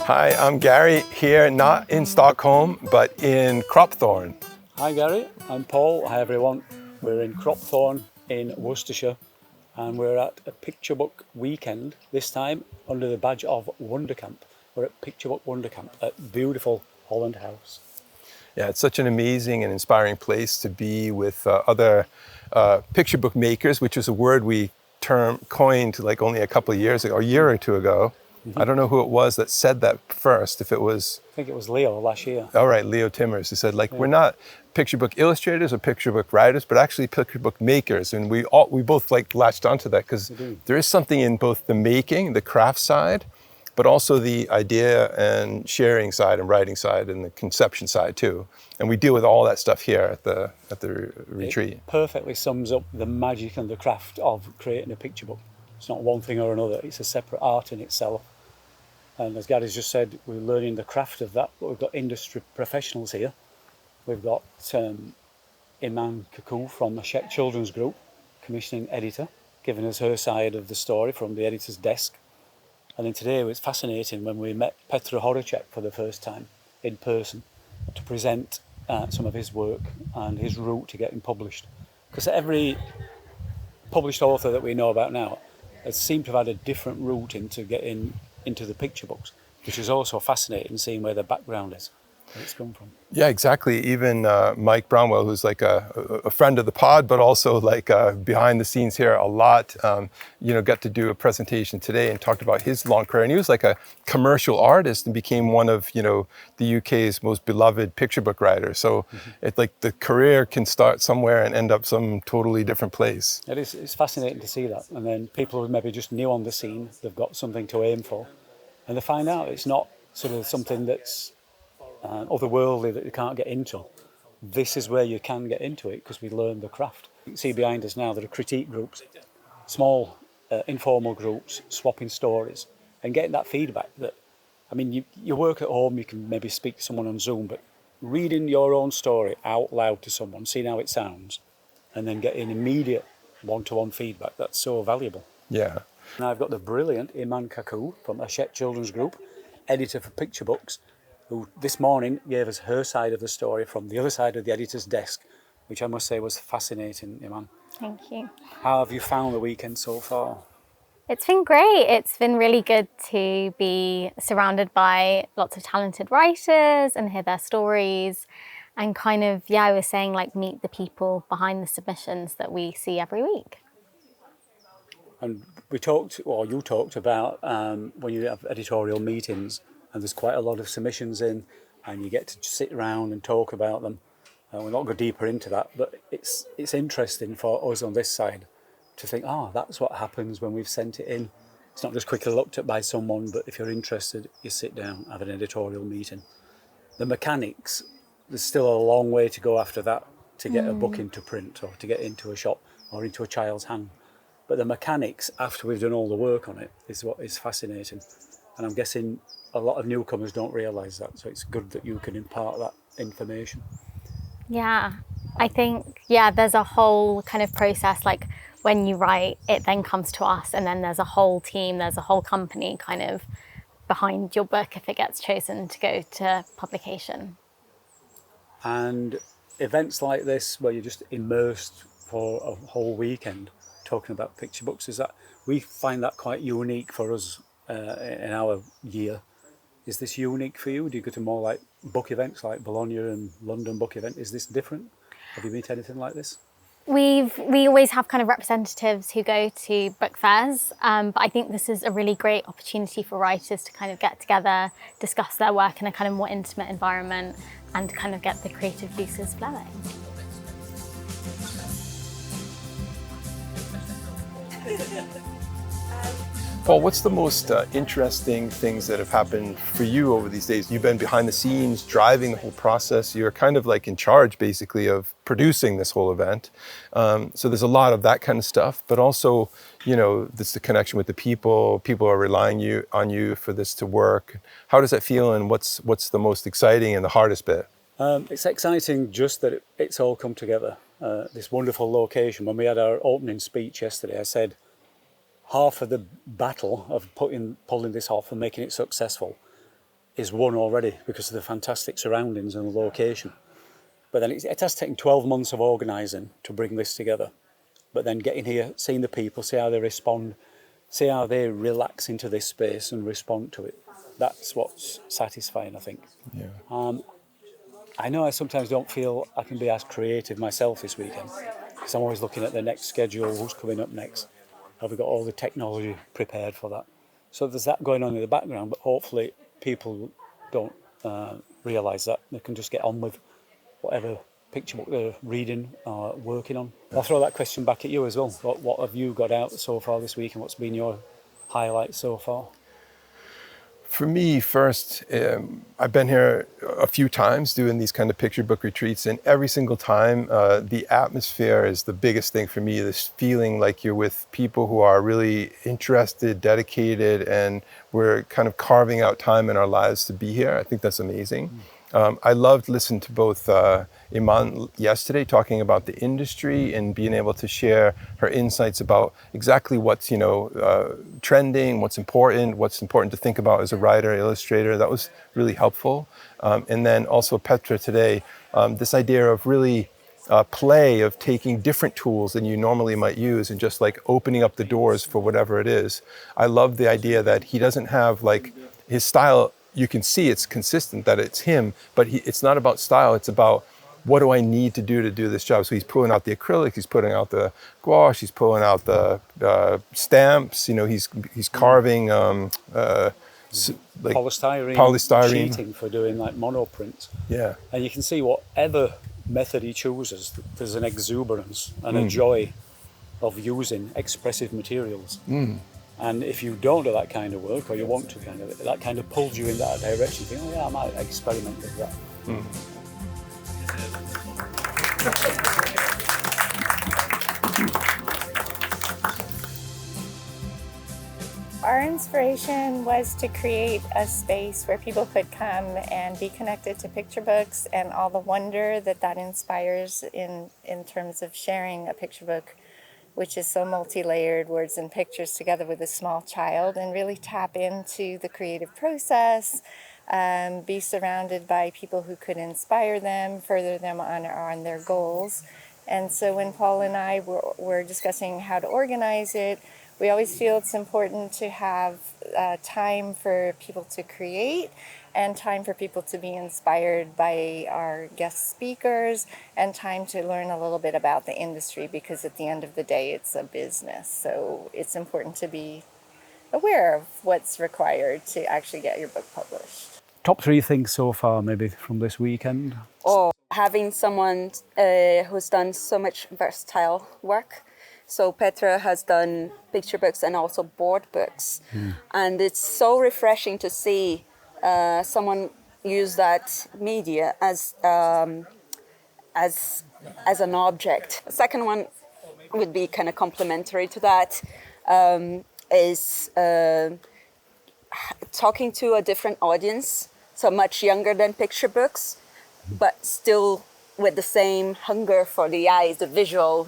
Hi, I'm Gary here, not in Stockholm, but in Cropthorne. Hi Gary, I'm Paul. Hi everyone. We're in Cropthorne in Worcestershire and we're at a Picture Book weekend, this time under the badge of Wondercamp. We're at Picture Book Wondercamp at beautiful Holland House. Yeah, it's such an amazing and inspiring place to be with other picture book makers, which is a word we coined like only a couple of years ago, or a year or two ago. I don't know who it was that said that first, if it was... I think it was Leo last year. All right, Leo Timmers. He said, we're not picture book illustrators or picture book writers, but actually picture book makers. And we both latched onto that because there is something in both the making, the craft side, but also the idea and sharing side and writing side and the conception side too. And we deal with all that stuff here at the retreat. It perfectly sums up the magic and the craft of creating a picture book. It's not one thing or another, it's a separate art in itself. And as Gary's just said, we're learning the craft of that, but we've got industry professionals here. We've got Iman Kaku from the Czech Children's Group, commissioning editor, giving us her side of the story from the editor's desk. And then today it was fascinating when we met Petr Horacek for the first time in person to present some of his work and his route to getting published. Because every published author that we know about now has seemed to have had a different route into getting into the picture books, which is also fascinating seeing where the background is, where it's come from. Yeah, exactly. Even Mike Brownwell, who's like a friend of the pod, but also behind the scenes here a lot, got to do a presentation today and talked about his long career. And he was like a commercial artist and became one of, the UK's most beloved picture book writers. So it's like the career can start somewhere and end up some totally different place. It's fascinating to see that. And then people who maybe just new on the scene, they've got something to aim for. And they find out it's not sort of something that's otherworldly that you can't get into. This is where you can get into it because we learn the craft. You can see behind us now there are critique groups, small informal groups swapping stories and getting that feedback that, you work at home, you can maybe speak to someone on Zoom, but reading your own story out loud to someone, seeing how it sounds, and then getting immediate one-to-one feedback, that's so valuable. Yeah. Now I've got the brilliant Iman Kaku from the Czech Children's Group, editor for Picture Books, who this morning gave us her side of the story from the other side of the editor's desk, which I must say was fascinating, Iman. Thank you. How have you found the weekend so far? It's been great. It's been really good to be surrounded by lots of talented writers and hear their stories and I was saying meet the people behind the submissions that we see every week. And you talked about when you have editorial meetings and there's quite a lot of submissions in and you get to sit around and talk about them. We'll not go deeper into that, but it's interesting for us on this side to think, that's what happens when we've sent it in. It's not just quickly looked at by someone, but if you're interested, you sit down, have an editorial meeting. The mechanics, there's still a long way to go after that to get a book into print or to get into a shop or into a child's hand. But the mechanics, after we've done all the work on it, is what is fascinating. And I'm guessing a lot of newcomers don't realise that, so it's good that you can impart that information. Yeah, I think, there's a whole kind of process, when you write, it then comes to us, and then there's a whole team, there's a whole company kind of behind your book if it gets chosen to go to publication. And events like this, where you're just immersed for a whole weekend, talking about picture books, we find that quite unique for us in our year. Is this unique for you? Do you go to more book events like Bologna and London book event? Is this different? Have you been to anything like this? We always have kind of representatives who go to book fairs, but I think this is a really great opportunity for writers to kind of get together, discuss their work in a kind of more intimate environment and kind of get the creative juices flowing. Paul, what's the most interesting things that have happened for you over these days? You've been behind the scenes, driving the whole process. You're kind of in charge, basically, of producing this whole event. So there's a lot of that kind of stuff, but also, this the connection with the people. People are relying on you for this to work. How does that feel, and what's the most exciting and the hardest bit? It's exciting just that it's all come together. This wonderful location. When we had our opening speech yesterday, I said, half of the battle of pulling this off and making it successful is won already because of the fantastic surroundings and the location. But then it has taken 12 months of organising to bring this together. But then getting here, seeing the people, see how they respond, see how they relax into this space and respond to it. That's what's satisfying, I think. Yeah. I know I sometimes don't feel I can be as creative myself this weekend because I'm always looking at the next schedule, who's coming up next. Have we got all the technology prepared for that? So there's that going on in the background, but hopefully people don't realise that. They can just get on with whatever picture book they're reading or working on. I'll throw that question back at you as well. What have you got out so far this week and what's been your highlight so far? For me, first, I've been here a few times doing these kind of picture book retreats, and every single time, the atmosphere is the biggest thing for me. This feeling like you're with people who are really interested, dedicated, and we're kind of carving out time in our lives to be here. I think that's amazing. I loved listening to both Iman yesterday talking about the industry and being able to share her insights about exactly what's trending, what's important to think about as a writer, illustrator. That was really helpful. And then also Petra today, this idea of really play of taking different tools than you normally might use and just like opening up the doors for whatever it is. I love the idea that he doesn't have like his style. You can see it's consistent that it's him, but it's not about style. It's about what do I need to do this job? So he's pulling out the acrylic, he's putting out the gouache, he's pulling out the stamps. He's carving like polystyrene sheeting for doing like monoprints. Yeah, and you can see whatever method he chooses, there's an exuberance and a joy of using expressive materials. And if you don't do that kind of work, or you want to that kind of pulls you in that direction. You think, oh yeah, I might experiment with that. Our inspiration was to create a space where people could come and be connected to picture books and all the wonder that inspires in terms of sharing a picture book, which is so multi-layered, words and pictures together with a small child, and really tap into the creative process, be surrounded by people who could inspire them, further them on their goals. And so when Paul and I were discussing how to organize it, we always feel it's important to have time for people to create and time for people to be inspired by our guest speakers and time to learn a little bit about the industry, because at the end of the day, it's a business. So it's important to be aware of what's required to actually get your book published. Top 3 things so far, maybe from this weekend? Having someone who's done so much versatile work. So Petra has done picture books and also board books. And it's so refreshing to see someone use that media as an object. The second one would be kind of complementary to that, is talking to a different audience, so much younger than picture books, but still with the same hunger for the eyes, the visual,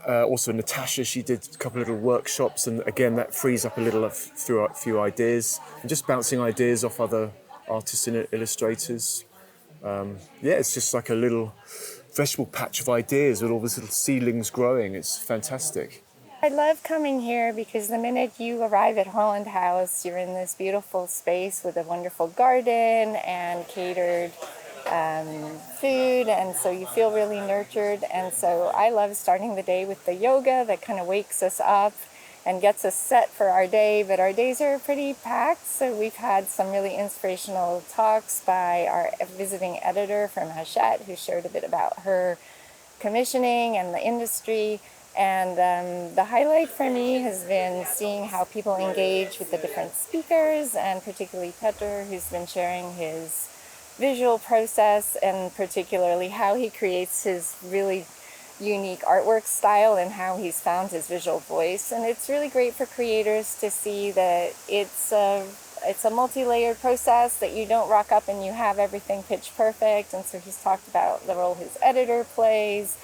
Also Natasha, she did a couple of little workshops, and again that frees up a little through a few ideas and just bouncing ideas off other artists and illustrators. It's just like a little vegetable patch of ideas with all these little seedlings growing. It's fantastic. I love coming here because the minute you arrive at Holland House, you're in this beautiful space with a wonderful garden and catered food, and so you feel really nurtured. And so I love starting the day with the yoga that kind of wakes us up and gets us set for our day, but our days are pretty packed, so we've had some really inspirational talks by our visiting editor from Hachette, who shared a bit about her commissioning and the industry. And the highlight for me has been seeing how people engage with the different speakers, and particularly Petter, who's been sharing his visual process and particularly how he creates his really unique artwork style and how he's found his visual voice. And it's really great for creators to see that it's a multi-layered process, that you don't rock up and you have everything pitch perfect. And so he's talked about the role his editor plays,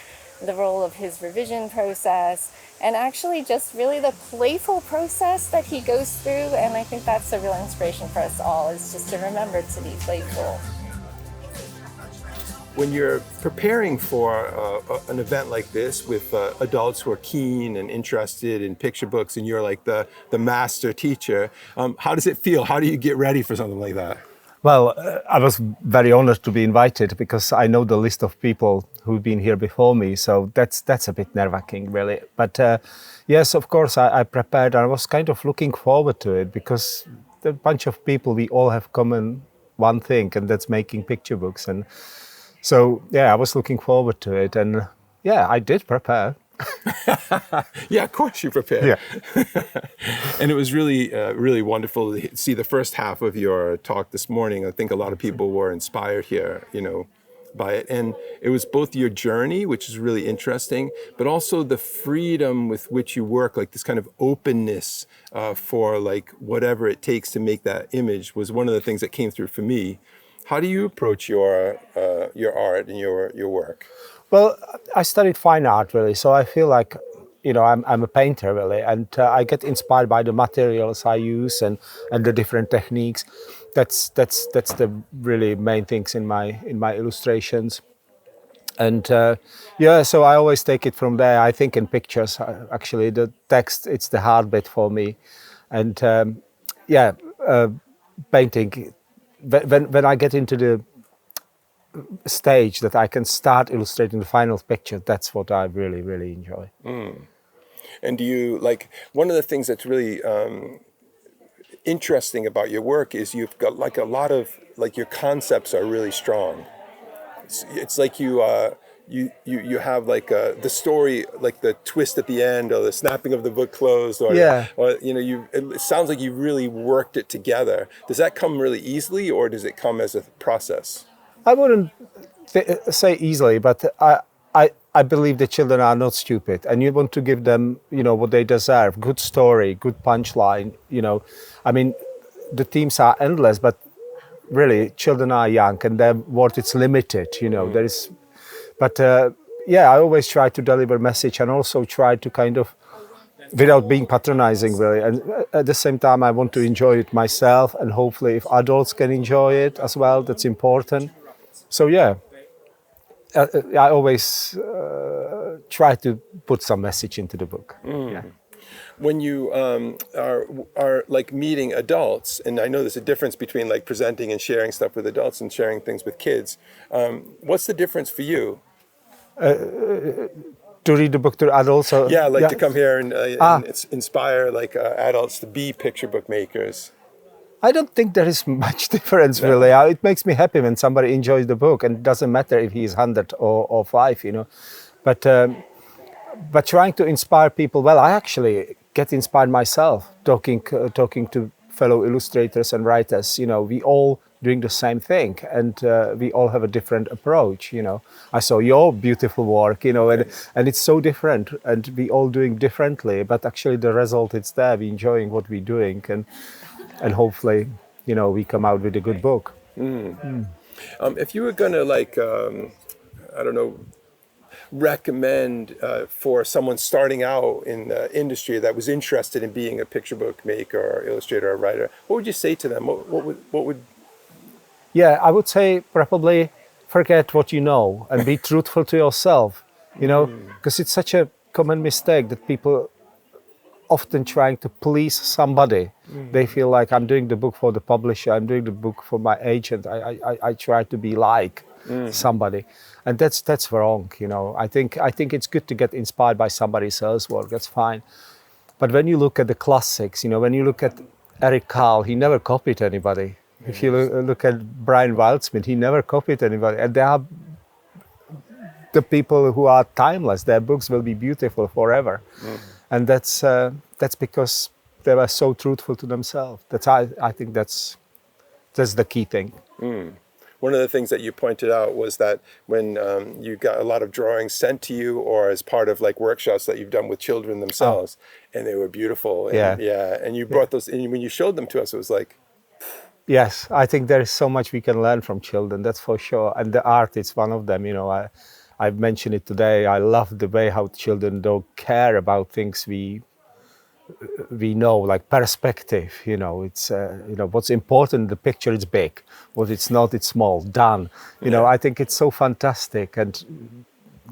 the role of his revision process, and actually just really the playful process that he goes through. And I think that's a real inspiration for us all, is just to remember to be playful. When you're preparing for an event like this with adults who are keen and interested in picture books, and you're like the master teacher, how does it feel? How do you get ready for something like that? Well, I was very honored to be invited because I know the list of people who've been here before me, so that's a bit nerve-wracking, really. But yes, of course, I prepared. I was kind of looking forward to it because the bunch of people, we all have common one thing, and that's making picture books. And so, yeah, I was looking forward to it, and yeah, I did prepare. Yeah, of course you prepared. Yeah. And it was really, really wonderful to see the first half of your talk this morning. I think a lot of people were inspired here, by it. And it was both your journey, which is really interesting, but also the freedom with which you work, like this kind of openness for like whatever it takes to make that image was one of the things that came through for me. How do you approach your art and your work? Well, I studied fine art, really, so I feel like, I'm a painter, really, and I get inspired by the materials I use and the different techniques. That's the really main things in my illustrations. And so I always take it from there. I think in pictures, actually, the text, it's the hard bit for me. And painting, when I get into the stage that I can start illustrating the final picture, that's what I really, really enjoy. And do you, like, one of the things that's really interesting about your work is you've got like a lot of, like, your concepts are really strong. It's like you have like the story, like the twist at the end, or the snapping of the book closed, or it sounds like you really worked it together. Does that come really easily, or does it come as a process? I wouldn't say easily, but I believe the children are not stupid, and you want to give them, what they deserve. Good story, good punchline. I mean, the themes are endless, but really, children are young, and their world is limited. There is, but I always try to deliver a message, and also try to kind of, without being patronizing, really. And at the same time, I want to enjoy it myself, and hopefully, if adults can enjoy it as well, that's important. So I always try to put some message into the book. Yeah. When you are like meeting adults, and I know there's a difference between like presenting and sharing stuff with adults and sharing things with kids. What's the difference for you? To read the book to adults? To come here and inspire like adults to be picture book makers. I don't think there is much difference, really. It makes me happy when somebody enjoys the book, and it doesn't matter if he's 100 or 5, But trying to inspire people, well, I actually get inspired myself talking to fellow illustrators and writers. We all doing the same thing, and we all have a different approach. I saw your beautiful work, and it's so different, and we all doing differently. But actually, the result is there. We enjoying what we're doing, and hopefully, we come out with a good book. If you were gonna recommend for someone starting out in the industry that was interested in being a picture book maker or illustrator or writer, what would you say to them? What would? Yeah, I would say probably forget what you know and be truthful to yourself. Because it's such a common mistake that people often trying to please somebody. They feel like I'm doing the book for the publisher, I'm doing the book for my agent. I try to be like somebody, and that's wrong. I think it's good to get inspired by somebody else's work. That's fine. But when you look at the classics, when you look at Eric Carle, he never copied anybody. If you look at Brian Wildsmith, he never copied anybody, and they are the people who are timeless. Their books will be beautiful forever. And that's because they were so truthful to themselves. I think that's the key thing. One of the things that you pointed out was that when you got a lot of drawings sent to you, or as part of like workshops that you've done with children themselves, and they were beautiful. And you brought those, and when you showed them to us, it was like. Yes, I think there is so much we can learn from children. That's for sure. And the art is one of them. I've mentioned it today. I love the way how children don't care about things we know, like perspective. It's what's important in the picture is big. What it's not, it's small. Done. I think it's so fantastic, and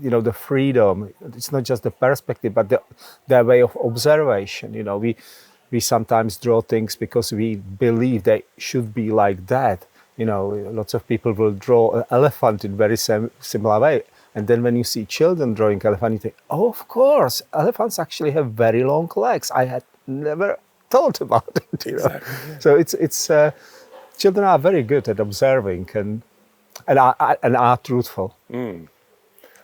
the freedom. It's not just the perspective, but their way of observation. We sometimes draw things because we believe they should be like that. Lots of people will draw an elephant in very similar way. And then when you see children drawing elephant, you think, oh, of course, elephants actually have very long legs. I had never thought about it. Exactly. So it's children are very good at observing and are truthful.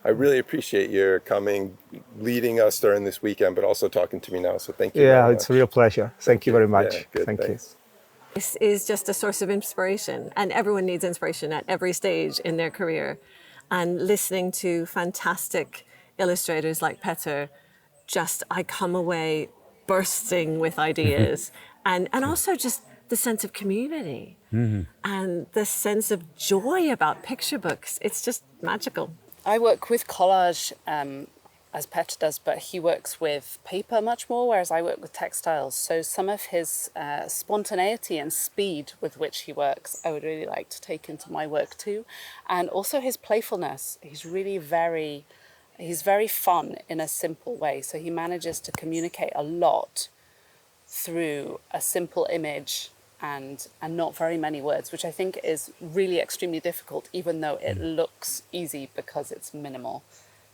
I really appreciate your coming, leading us during this weekend, but also talking to me now. So thank you. Yeah, very it's much. a real pleasure. Thank you very much. Yeah, good, Thank thanks. you. This is just a source of inspiration, and everyone needs inspiration at every stage in their career. And listening to fantastic illustrators like Petter, I come away bursting with ideas, and also just the sense of community and the sense of joy about picture books. It's just magical. I work with collage as Petter does, but he works with paper much more, whereas I work with textiles. So some of his spontaneity and speed with which he works, I would really like to take into my work too. And also his playfulness. He's very fun in a simple way. So he manages to communicate a lot through a simple image and not very many words, which I think is really extremely difficult, even though it looks easy because it's minimal.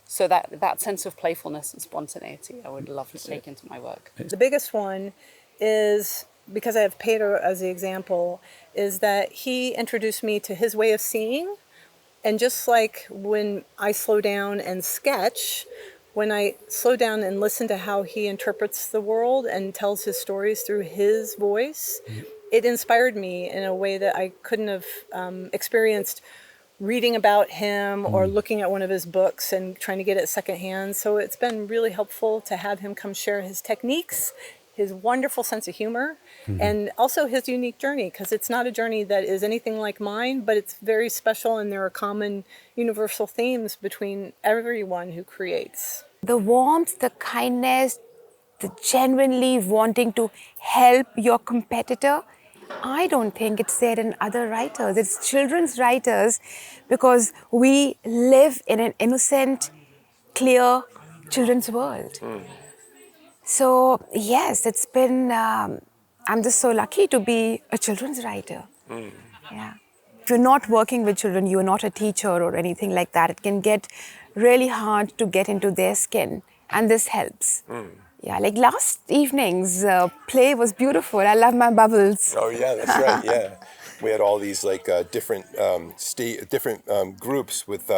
So that sense of playfulness and spontaneity, I would love to take into my work. The biggest one is, because I have Peter as the example, is that he introduced me to his way of seeing. And just like when I slow down and sketch, when I slow down and listen to how he interprets the world and tells his stories through his voice, it inspired me in a way that I couldn't have experienced reading about him or looking at one of his books and trying to get it secondhand. So it's been really helpful to have him come share his techniques, his wonderful sense of humor, and also his unique journey, because it's not a journey that is anything like mine, but it's very special, and there are common universal themes between everyone who creates. The warmth, the kindness, the genuinely wanting to help your competitor, I don't think it's there in other writers. It's children's writers, because we live in an innocent, clear children's world. So yes, it's been, I'm just so lucky to be a children's writer. Yeah. If you're not working with children, you're not a teacher or anything like that, it can get really hard to get into their skin, and this helps. Yeah, like last evening's play was beautiful. I love my bubbles. Oh yeah, that's right. Yeah, we had all these like different groups with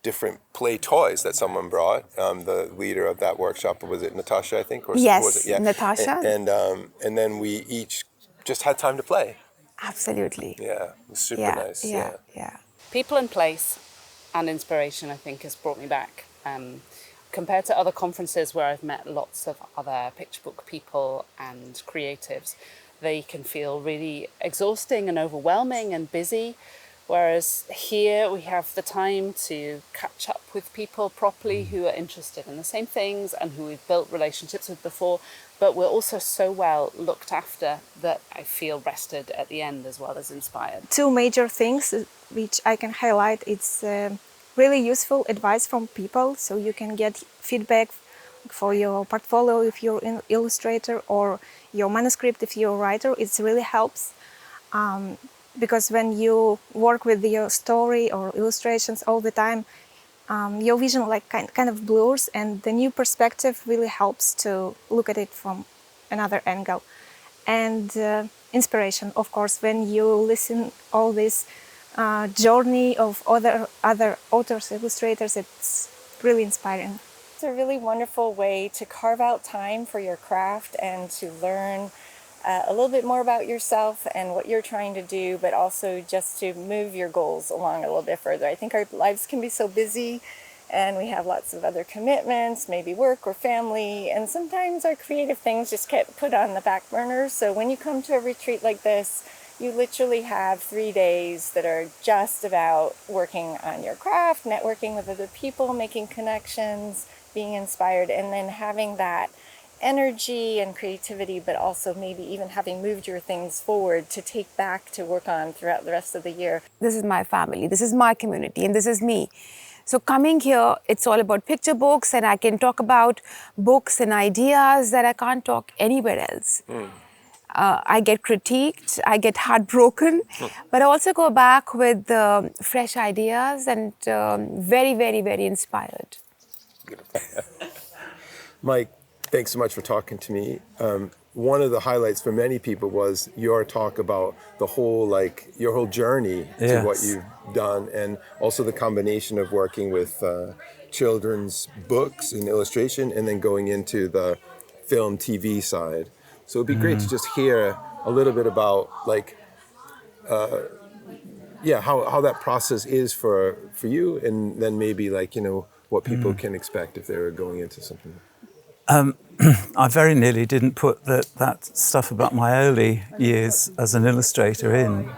different play toys that someone brought. The leader of that workshop, was it Natasha? I think. Or Yes, was it? Yeah. Natasha. And then we each just had time to play. Absolutely. Yeah, it was super Yeah, nice. yeah. People and place and inspiration, I think, has brought me back. Compared to other conferences where I've met lots of other picture book people and creatives, they can feel really exhausting and overwhelming and busy. Whereas here we have the time to catch up with people properly who are interested in the same things and who we've built relationships with before. But we're also so well looked after that I feel rested at the end as well as inspired. Two major things which I can highlight. It's really useful advice from people, so you can get feedback for your portfolio if you're an illustrator, or your manuscript if you're a writer. It really helps because when you work with your story or illustrations all the time, your vision like kind of blurs, and the new perspective really helps to look at it from another angle. And inspiration, of course, when you listen all this journey of other authors, illustrators, it's really inspiring. It's a really wonderful way to carve out time for your craft and to learn a little bit more about yourself and what you're trying to do, but also just to move your goals along a little bit further. I think our lives can be so busy and we have lots of other commitments, maybe work or family, and sometimes our creative things just get put on the back burner. So when you come to a retreat like this, you literally have 3 days that are just about working on your craft, networking with other people, making connections, being inspired, and then having that energy and creativity, but also maybe even having moved your things forward to take back to work on throughout the rest of the year. This is my family, this is my community, and this is me. So coming here, it's all about picture books, and I can talk about books and ideas that I can't talk anywhere else. I get critiqued, I get heartbroken, but I also go back with fresh ideas and very, very, very inspired. Mike, thanks so much for talking to me. One of the highlights for many people was your talk about the whole, like, your whole journey to what you've done, and also the combination of working with children's books and illustration and then going into the film TV side. So it'd be great to just hear a little bit about, like, how that process is for you, and then maybe, like, you know, what people can expect if they're going into something. I very nearly didn't put that stuff about my early years as an illustrator in.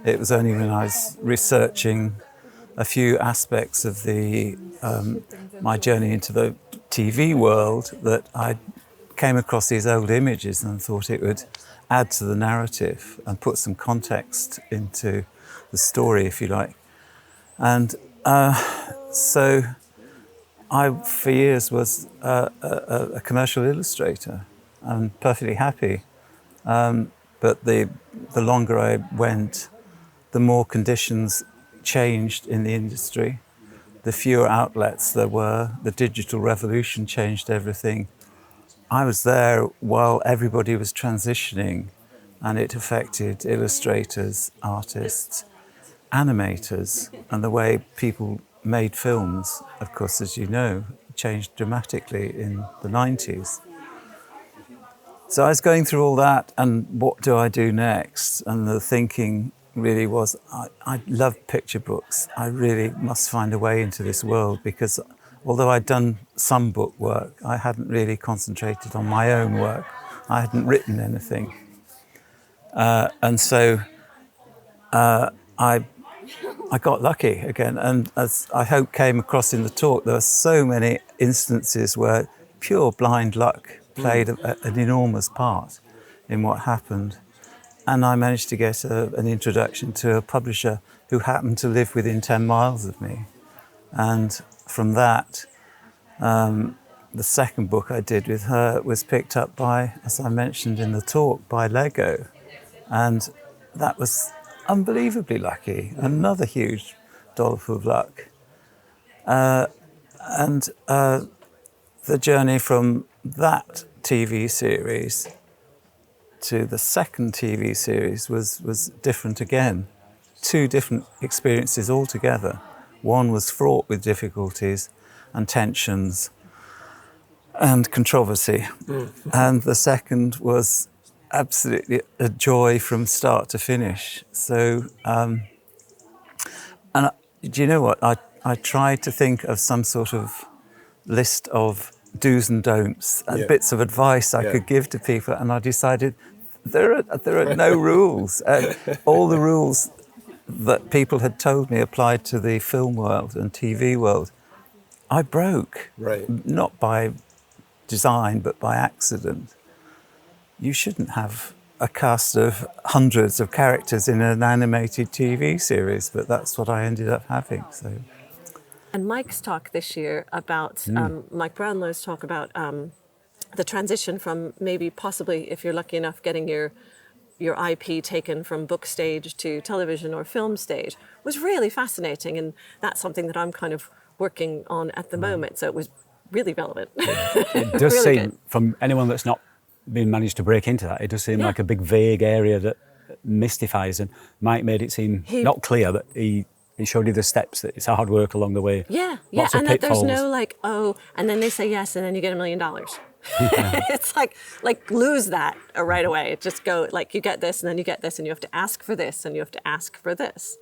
It was only when I was researching a few aspects of my journey into the TV world that I came across these old images and thought it would add to the narrative and put some context into the story, if you like. And so I, for years, was a commercial illustrator and perfectly happy. But the longer I went, the more conditions changed in the industry, the fewer outlets there were, the digital revolution changed everything. I was there while everybody was transitioning, and it affected illustrators, artists, animators, and the way people made films, of course, as you know, changed dramatically in the 90s. So I was going through all that, and what do I do next? And the thinking really was, I love picture books. I really must find a way into this world, because although I'd done some book work, I hadn't really concentrated on my own work. I hadn't written anything. And so I got lucky again, and as I hope came across in the talk, there were so many instances where pure blind luck played an enormous part in what happened. And I managed to get an introduction to a publisher who happened to live within 10 miles of me. And from that, the second book I did with her was picked up by, as I mentioned in the talk, by Lego. And that was unbelievably lucky, another huge dollop of luck. And the journey from that TV series to the second TV series was different again. Two different experiences altogether. One was fraught with difficulties and tensions and controversy. And the second was absolutely a joy from start to finish. So, do you know what? I tried to think of some sort of list of do's and don'ts and bits of advice I could give to people, and I decided there are no rules. All the rules that people had told me applied to the film world and TV world, I broke. Right. Not by design, but by accident. You shouldn't have a cast of hundreds of characters in an animated TV series, but that's what I ended up having. So. And Mike's talk this year about, Mike Brownlow's talk about the transition from maybe possibly, if you're lucky enough, getting your IP taken from book stage to television or film stage was really fascinating. And that's something that I'm kind of working on at the moment. So it was really relevant. It does really seem, good. from anyone that's not been managed to break into that, it does seem like a big vague area that mystifies, and Mike made it seem not clear, that he showed you the steps, that it's hard work along the way. Yeah, Lots of and that there's pitfalls. no like, oh, and then they say yes, and then you get $1 million. It's like lose that right away. Just go, like, you get this, and then you get this, and you have to ask for this, and you have to ask for this.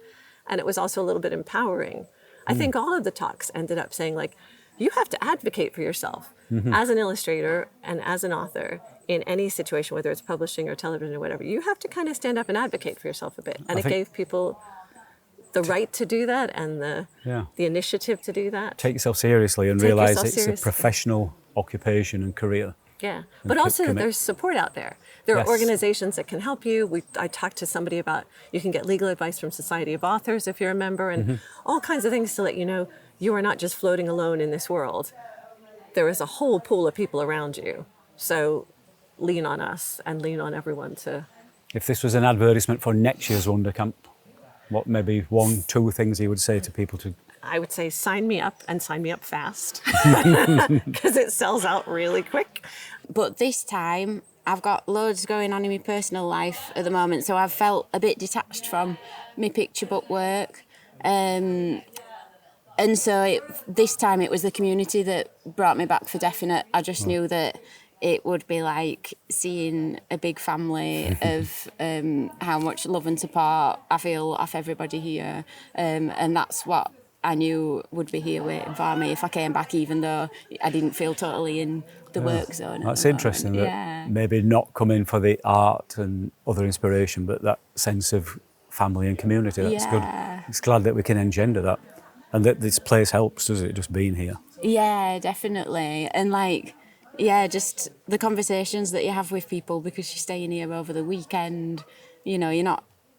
And it was also a little bit empowering. I think all of the talks ended up saying, like, you have to advocate for yourself as an illustrator and as an author in any situation, whether it's publishing or television or whatever. You have to kind of stand up and advocate for yourself a bit. And it gave people the right to do that and the initiative to do that. Take yourself seriously and realise it's a professional occupation and career. Yeah, but also there's support out there. There are organizations that can help you. I talked to somebody about, you can get legal advice from Society of Authors if you're a member, and all kinds of things to let you know you are not just floating alone in this world. There is a whole pool of people around you. So lean on us and lean on everyone to... If this was an advertisement for next year's Wondercamp, what maybe 1, 2 things you would say to people to... I would say sign me up and sign me up fast because it sells out really quick. But this time I've got loads going on in my personal life at the moment, so I've felt a bit detached from my picture book work. And so this time it was the community that brought me back for definite. I just knew that it would be like seeing a big family of how much love and support I feel off everybody here. And that's what I knew would be here waiting for me if I came back, even though I didn't feel totally in the work zone. That's interesting that maybe not coming for the art and other inspiration, but that sense of family and community. That's good. It's glad that we can engender that. And that this place helps, does it, just being here? Yeah, definitely. And just the conversations that you have with people because you're staying here over the weekend,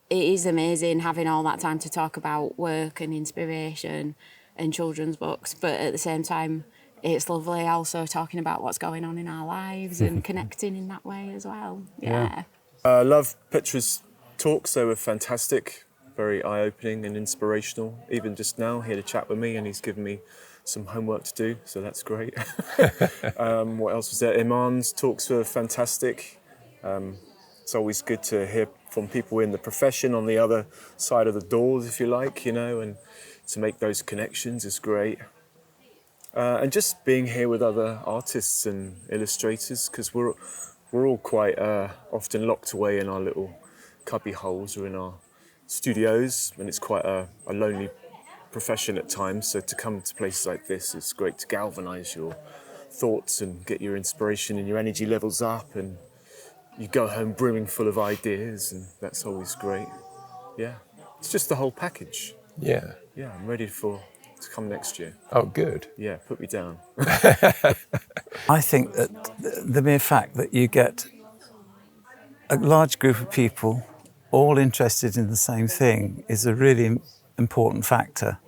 it is amazing having all that time to talk about work and inspiration and children's books, but at the same time, it's lovely also talking about what's going on in our lives and connecting in that way as well. Yeah. I love Petra's talks. They were fantastic, very eye-opening and inspirational. Even just now, he had a chat with me and he's given me some homework to do, so that's great. What else was there? Iman's talks were fantastic. It's always good to hear from people in the profession on the other side of the doors, if you like, and to make those connections is great. And just being here with other artists and illustrators, because we're all quite often locked away in our little cubby holes or in our studios, and it's quite a lonely profession at times. So to come to places like this is great to galvanise your thoughts and get your inspiration and your energy levels up, and you go home brimming full of ideas, and that's always great. Yeah, it's just the whole package. Yeah. Yeah, I'm ready to come next year. Oh, good. Yeah, put me down. I think that the mere fact that you get a large group of people all interested in the same thing is a really important factor.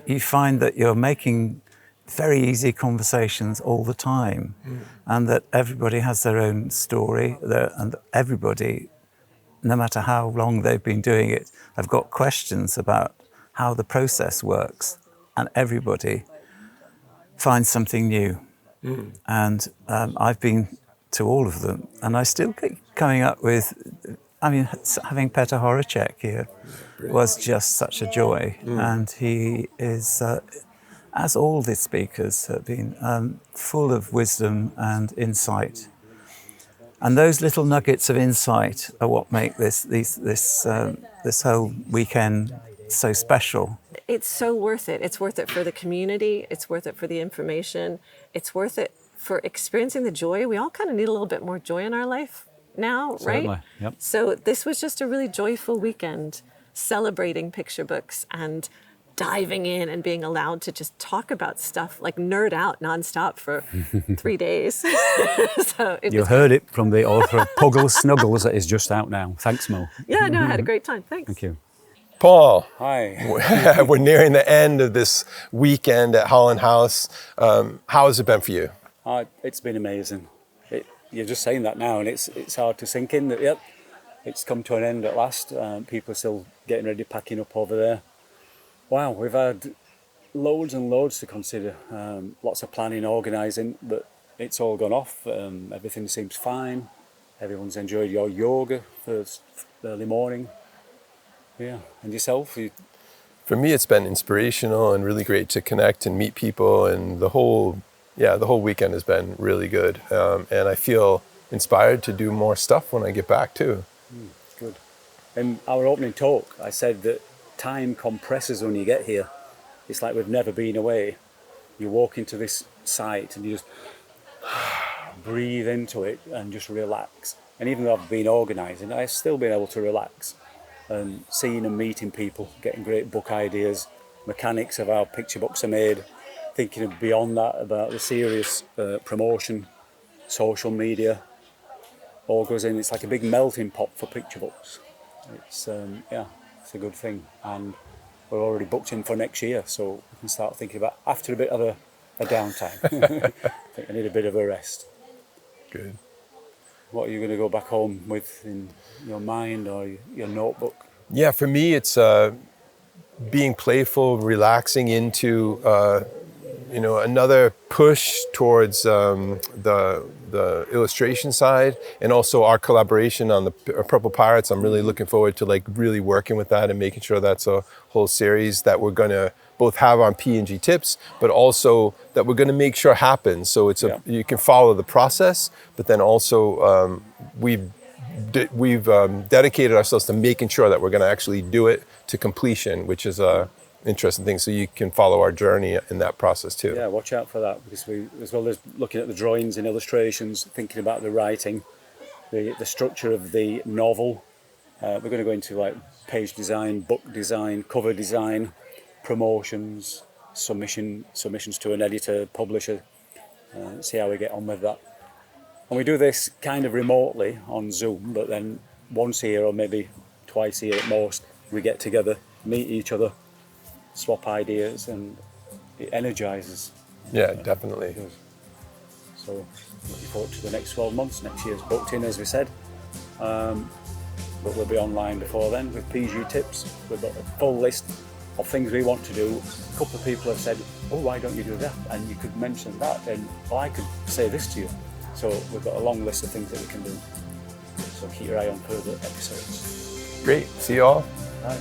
You find that you're making very easy conversations all the time, and that everybody has their own story, and everybody, no matter how long they've been doing it, have got questions about how the process works, and everybody finds something new. And I've been to all of them, and I still keep coming up with, having Petr Horacek here was just such a joy, and he is, as all the speakers have been, full of wisdom and insight. And those little nuggets of insight are what make this whole weekend so special. It's so worth it. It's worth it for the community. It's worth it for the information. It's worth it for experiencing the joy. We all kind of need a little bit more joy in our life now, right? Certainly, yep. So this was just a really joyful weekend, celebrating picture books and diving in and being allowed to just talk about stuff, like nerd out nonstop for 3 days. So you heard it from the author of Puggles Snuggles that is just out now. Thanks, Mo. Yeah, no, I had a great time. Thanks. Thank you. Paul. Hi. We're nearing the end of this weekend at Holland House. How has it been for you? It's been amazing. You're just saying that now, and it's hard to sink in that, it's come to an end at last. People are still getting ready, packing up over there. Wow, we've had loads and loads to consider. Lots of planning, organising, but it's all gone off. Everything seems fine. Everyone's enjoyed your yoga for early morning. Yeah, and yourself? For me, it's been inspirational and really great to connect and meet people, and the whole weekend has been really good. And I feel inspired to do more stuff when I get back too. Good. In our opening talk, I said that time compresses when you get here. It's like we've never been away. You walk into this site and you just breathe into it and just relax. And even though I've been organising, I've still been able to relax and seeing and meeting people, getting great book ideas, mechanics of how picture books are made, thinking of beyond that about the serious promotion, social media, all goes in. It's like a big melting pot for picture books. It's it's a good thing, and we're already booked in for next year, so we can start thinking about after a bit of a downtime. I think I need a bit of a rest. Good. What are you going to go back home with in your mind or your notebook? Yeah, for me, it's being playful, relaxing into another push towards the illustration side, and also our collaboration on the Purple Pirates. I'm really looking forward to like really working with that and making sure that's a whole series that we're going to both have on P&GTips, but also that we're going to make sure happens. So it's you can follow the process, but then also we've dedicated ourselves to making sure that we're going to actually do it to completion, which is a interesting thing. So you can follow our journey in that process too. Yeah, watch out for that, because we, as well as looking at the drawings and illustrations, thinking about the writing, the structure of the novel. We're going to go into like page design, book design, cover design, promotions, submissions to an editor, publisher. See how we get on with that. And we do this kind of remotely on Zoom, but then once a year or maybe twice a year at most, we get together, meet each other, swap ideas, and it energises. Yeah, definitely. So looking forward to the next 12 months. Next year's booked in, as we said. But we'll be online before then with P&GTips. We've got a full list of things we want to do. A couple of people have said, oh, why don't you do that? And you could mention that, and I could say this to you. So we've got a long list of things that we can do. So keep your eye on further episodes. Great. See you all. Bye.